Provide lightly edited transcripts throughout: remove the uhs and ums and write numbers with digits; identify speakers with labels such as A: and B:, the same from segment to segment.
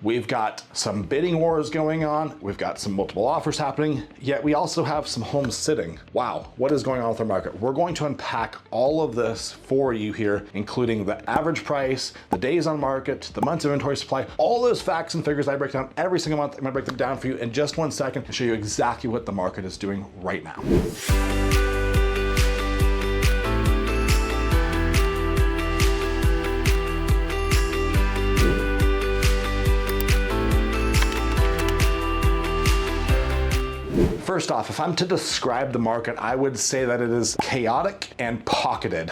A: We've got some bidding wars going on. We've got some multiple offers happening, yet we also have some homes sitting. Wow, what is going on with our market? We're going to unpack all of this for you here, including the average price, the days on market, the months of inventory supply, all those facts and figures I break down every single month. I'm gonna break them down for you in just 1 second and show you exactly what the market is doing right now. First off, if I'm to describe the market, I would say that it is chaotic and pocketed.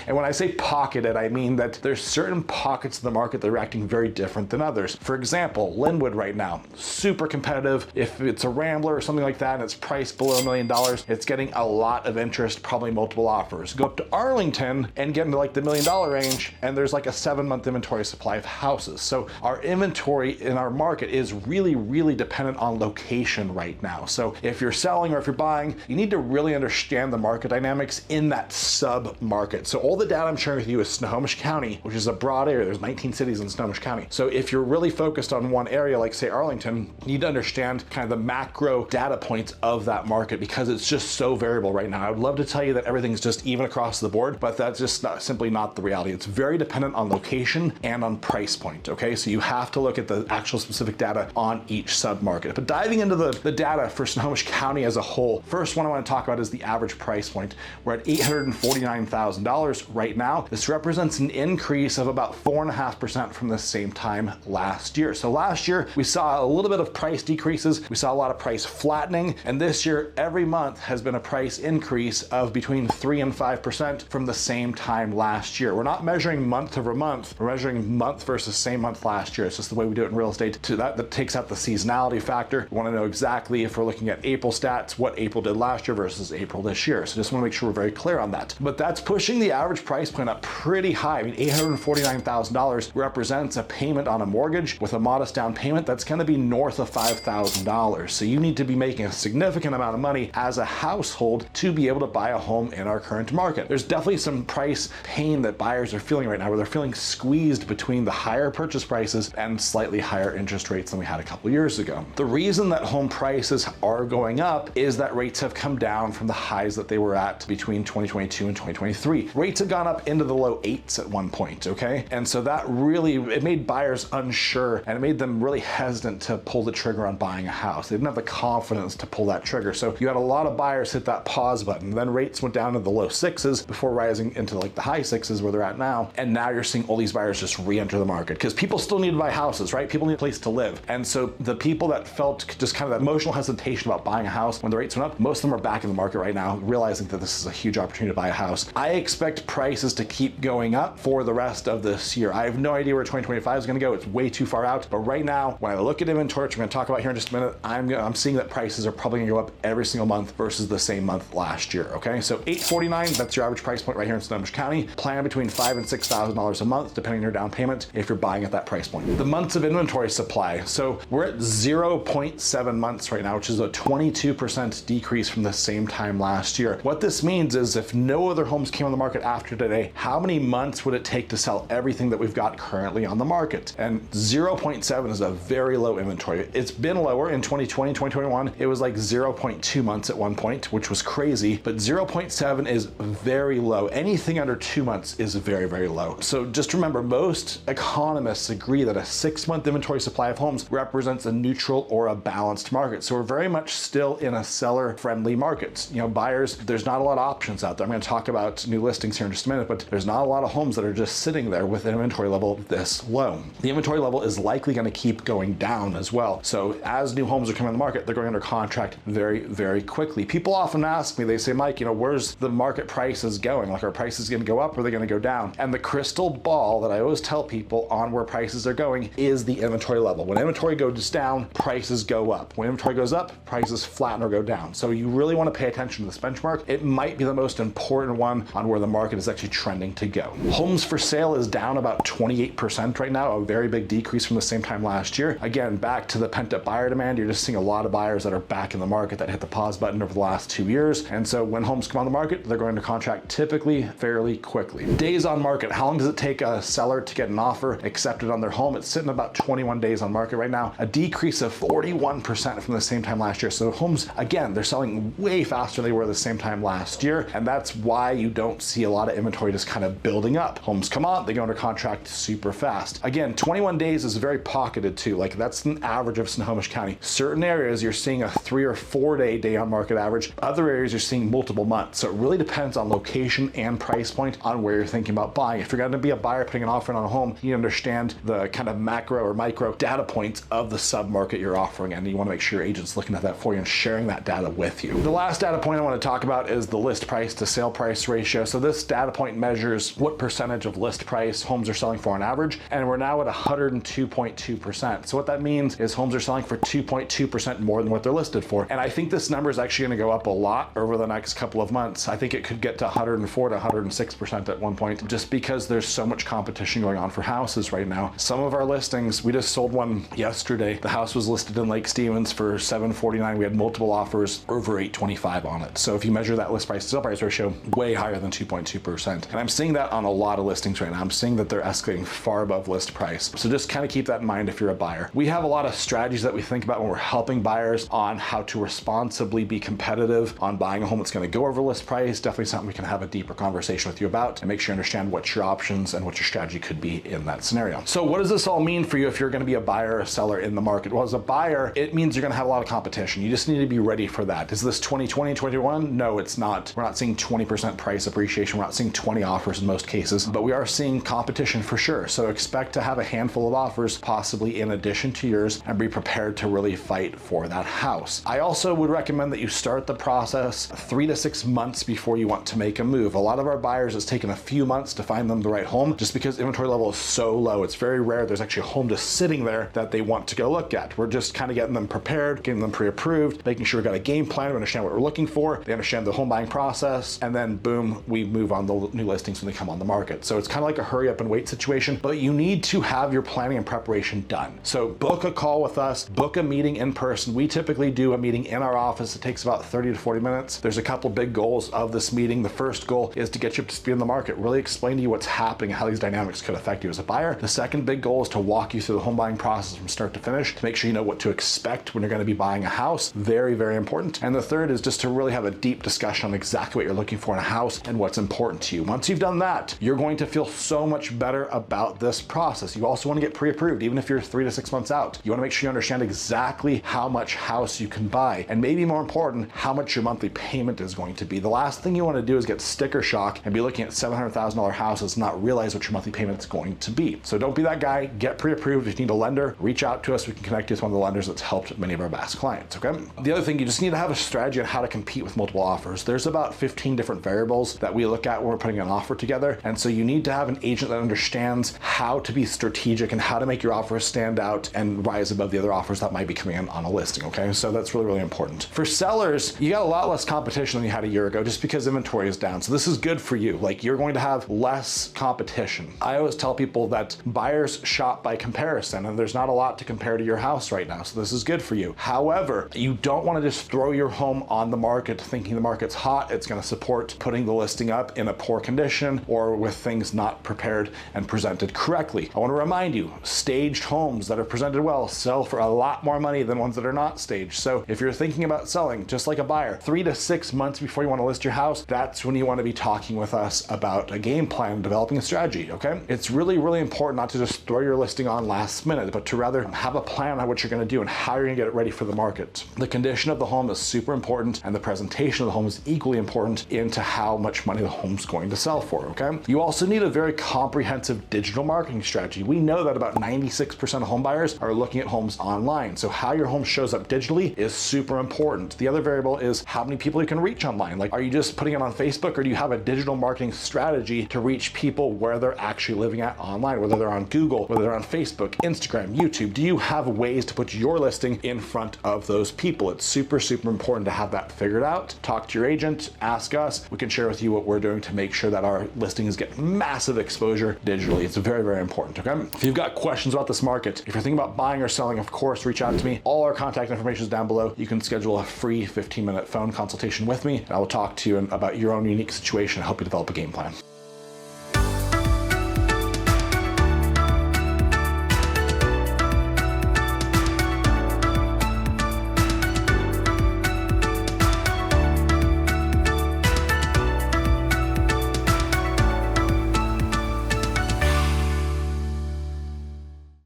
A: And when I say pocketed, I mean that there's certain pockets of the market that are acting very different than others. For example, Linwood right now, super competitive. If it's a Rambler or something like that and it's priced below $1 million, it's getting a lot of interest, probably multiple offers. Go up to Arlington and get into like the $1 million range, and there's like a 7-month inventory supply of houses. So our inventory in our market is really, really dependent on location right now. So if you're selling or if you're buying, you need to really understand the market dynamics in that sub-market. So all the data I'm sharing with you is Snohomish County, which is a broad area. There's 19 cities in Snohomish County. So if you're really focused on one area, like say Arlington, you need to understand kind of the macro data points of that market because it's just so variable right now. I would love to tell you that everything's just even across the board, but that's just simply not the reality. It's very dependent on location and on price point, okay? So you have to look at the actual specific data on each sub-market. But diving into the data for Snohomish County as a whole, first one I want to talk about is the average price point. We're at $849,000 right now. This represents an increase of about 4.5% from the same time last year. So last year, we saw a little bit of price decreases. We saw a lot of price flattening. And this year, every month has been a price increase of between 3 and 5% from the same time last year. We're not measuring month over month. We're measuring month versus same month last year. It's just the way we do it in real estate. That takes out the seasonality factor. We want to know exactly if we're looking at April stats, what April did last year versus April this year. So just want to make sure we're very clear on that. But that's pushing the average price point up pretty high. I mean, $849,000 represents a payment on a mortgage with a modest down payment that's going to be north of $5,000. So you need to be making a significant amount of money as a household to be able to buy a home in our current market. There's definitely some price pain that buyers are feeling right now where they're feeling squeezed between the higher purchase prices and slightly higher interest rates than we had a couple years ago. The reason that home prices are going up is that rates have come down from the highs that they were at between 2022 and 2023. Rates have gone up into the low 8s at one point, okay? And so that really, it made buyers unsure and it made them really hesitant to pull the trigger on buying a house. They didn't have the confidence to pull that trigger. So you had a lot of buyers hit that pause button. Then rates went down to the low 6s before rising into like the high 6s where they're at now. And now you're seeing all these buyers just re-enter the market because people still need to buy houses, right? People need a place to live. And so the people that felt just kind of that emotional hesitation about buying a house when the rates went up, most of them are back in the market right now, realizing that this is a huge opportunity to buy a house. I expect prices to keep going up for the rest of this year. I have no idea where 2025 is going to go. It's way too far out. But right now, when I look at inventory, which I'm going to talk about here in just a minute, I'm seeing that prices are probably going to go up every single month versus the same month last year. Okay, so $849, that's your average price point right here in Snohomish County. Plan between $5,000 and $6,000 a month, depending on your down payment, if you're buying at that price point. The months of inventory supply. So we're at 0.7 months right now, which is a 22% decrease from the same time last year. What this means is if no other homes came on the market after today, how many months would it take to sell everything that we've got currently on the market? And 0.7 is a very low inventory. It's been lower in 2020, 2021. It was like 0.2 months at one point, which was crazy, but 0.7 is very low. Anything under 2 months is very, very low. So just remember, most economists agree that a 6-month inventory supply of homes represents a neutral or a balanced market. So we're very much still in a seller-friendly market. You know, buyers, there's not a lot of options out there. I'm going to talk about new listings here in just a minute, but there's not a lot of homes that are just sitting there with an inventory level this low. The inventory level is likely going to keep going down as well. So as new homes are coming on the market, they're going under contract very, very quickly. People often ask me, they say, Mike, you know, where's the market prices going? Like, are prices going to go up or are they going to go down? And the crystal ball that I always tell people on where prices are going is the inventory level. When inventory goes down, prices go up. When inventory goes up, prices just flatten or go down. So you really want to pay attention to this benchmark. It might be the most important one on where the market is actually trending to go. Homes for sale is down about 28% right now, a very big decrease from the same time last year. Again, back to the pent-up buyer demand, you're just seeing a lot of buyers that are back in the market that hit the pause button over the last 2 years. And so when homes come on the market, they're going to contract typically fairly quickly. Days on market, how long does it take a seller to get an offer accepted on their home? It's sitting about 21 days on market right now, a decrease of 41% from the same time last year. So homes, again, they're selling way faster than they were the same time last year. And that's why you don't see a lot of inventory just kind of building up. Homes come on, they go under contract super fast. Again, 21 days is very pocketed too. Like that's an average of Snohomish County. Certain areas you're seeing a 3 or 4 day on market average. Other areas you're seeing multiple months. So it really depends on location and price point on where you're thinking about buying. If you're going to be a buyer putting an offer in on a home, you understand the kind of macro or micro data points of the sub-market you're offering, and you want to make sure your agent's looking at that for you and sharing that data with you. The last data point I want to talk about is the list price to sale price ratio. So this data point measures what percentage of list price homes are selling for on average, and we're now at 102.2%. So what that means is homes are selling for 2.2% more than what they're listed for. And I think this number is actually going to go up a lot over the next couple of months. I think it could get to 104 to 106% at one point, just because there's so much competition going on for houses right now. Some of our listings, we just sold one yesterday. The house was listed in Lake Stevens for $749. We had multiple offers over $825 on it. So if you measure that list price to sale price ratio, way higher than 2.2%. And I'm seeing that on a lot of listings right now. I'm seeing that they're escalating far above list price. So just kind of keep that in mind if you're a buyer. We have a lot of strategies that we think about when we're helping buyers on how to responsibly be competitive on buying a home that's going to go over list price. Definitely something we can have a deeper conversation with you about and make sure you understand what your options and what your strategy could be in that scenario. So what does this all mean for you if you're going to be a buyer or a seller in the market? Well, as a buyer, it means you're going to have a lot of competition. You just need to be ready for that. Is this 2020, 2021? No, it's not. We're not seeing 20% price appreciation. We're not seeing 20 offers in most cases, but we are seeing competition for sure. So expect to have a handful of offers possibly in addition to yours, and be prepared to really fight for that house. I also would recommend that you start the process 3 to 6 months before you want to make a move. A lot of our buyers, it's taken a few months to find them the right home just because inventory level is so low. It's very rare there's actually a home just sitting there that they want to go look at. We're just kind of getting them prepared, getting them pre-approved, making sure we've got a game plan, we understand what we're looking for, they understand the home buying process, and then boom, we move on the new listings when they come on the market. So it's kind of like a hurry up and wait situation, but you need to have your planning and preparation done. So book a call with us, book a meeting in person. We typically do a meeting in our office. It takes about 30 to 40 minutes. There's a couple big goals of this meeting. The first goal is to get you up to speed in the market, really explain to you what's happening and how these dynamics could affect you as a buyer. The second big goal is to walk you through the home buying process from start to finish to make sure you know what to expect when you're going to be buying a house. Very, very important. And the third is just to really have a deep discussion on exactly what you're looking for in a house and what's important to you. Once you've done that, you're going to feel so much better about this process. You also want to get pre-approved, even if you're 3 to 6 months out. You want to make sure you understand exactly how much house you can buy, and maybe more important, how much your monthly payment is going to be. The last thing you want to do is get sticker shock and be looking at $700,000 houses and not realize what your monthly payment is going to be. So don't be that guy. Get pre-approved. If you need a lender, reach out to us. We can connect you with one of the lenders that's helped many of our best clients, okay? The other thing, you just need to have a strategy on how to compete with multiple offers. There's about 15 different variables that we look at when we're putting an offer together, and so you need to have an agent that understands how to be strategic and how to make your offers stand out and rise above the other offers that might be coming in on a listing, okay? So that's really, really important. For sellers, you got a lot less competition than you had a year ago just because inventory is down. So this is good for you. Like, you're going to have less competition. I always tell people that buyers shop by comparison, and there's not a lot to compare to your house right now. So this is good for you. However, you don't want to just throw your home on the market thinking the market's hot. It's going to support putting the listing up in a poor condition or with things not prepared and presented correctly. I want to remind you, staged homes that are presented well sell for a lot more money than ones that are not staged. So if you're thinking about selling, just like a buyer, 3 to 6 months before you want to list your house, that's when you want to be talking with us about a game plan, developing a strategy, okay? It's really, really important not to just throw your listing on last minute, but to rather have a plan on what you're going to do and how you're going to get it ready for the market. The condition of the home is super important, and the presentation of the home is equally important into how much money the home's going to sell for, okay? You also need a very comprehensive digital marketing strategy. We know that about 96% of home buyers are looking at homes online. So how your home shows up digitally is super important. The other variable is how many people you can reach online. Like, are you just putting it on Facebook, or do you have a digital marketing strategy to reach people where they're actually living at online, whether they're on Google, whether they're on Facebook, Instagram, YouTube? Do you have ways to put your listing in front of those people? people. It's super, super important to have that figured out. Talk to your agent, ask us. We can share with you what we're doing to make sure that our listings get massive exposure digitally. It's very, very important, okay? If you've got questions about this market, if you're thinking about buying or selling, of course, reach out to me. All our contact information is down below. You can schedule a free 15-minute phone consultation with me, and I will talk to you about your own unique situation and help you develop a game plan.